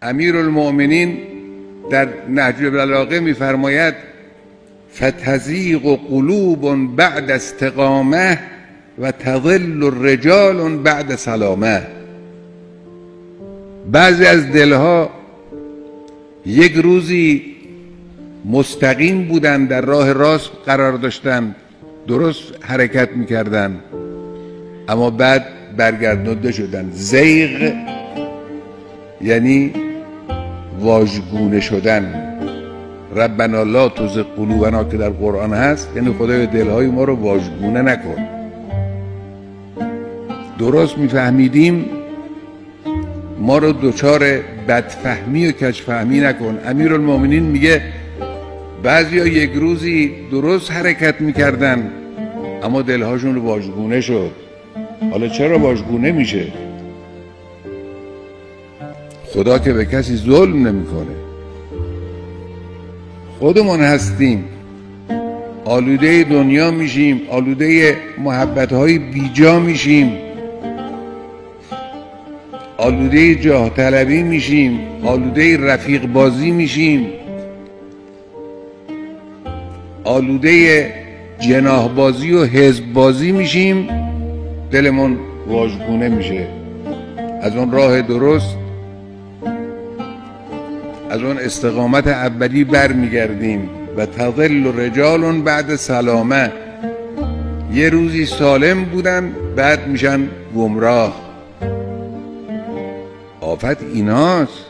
امیرالمؤمنین در نهج البلاغه میفرماید فتزیغ قلوب بعد استقامه و تضل الرجال بعد سلامه. بعضی از دلها یک روزی مستقیم بودن، در راه راست قرار داشتن، درست حرکت میکردن، اما بعد برگردانده شدن. زیغ یعنی واژگونه شدن. ربنا لا تزغ قلوبنا که در قرآن هست، یعنی خدای دلهای ما رو واژگونه نکن. درست میفهمیدیم ما رو دچار بدفهمی و کجفهمی نکن. امیرالمؤمنین میگه بعضیا یک روزی درست حرکت میکردن اما دلهاشون رو واژگونه شد. حالا چرا واژگونه میشه؟ خدا که به کسی ظلم نمیکنه. خودمون هستیم آلوده دنیا میشیم، آلوده محبتهای بیجا میشیم، آلوده جاه طلبی میشیم، آلوده رفیق بازی میشیم، آلوده جناح بازی و حزب بازی میشیم، دلمون واژگونه میشه. از اون راه درست، از اون استقامت اولی برمیگردیم. و تضل رجال بعد سلامه. یه روزی سالم بودن بعد میشن گمراه. آفت ایناست.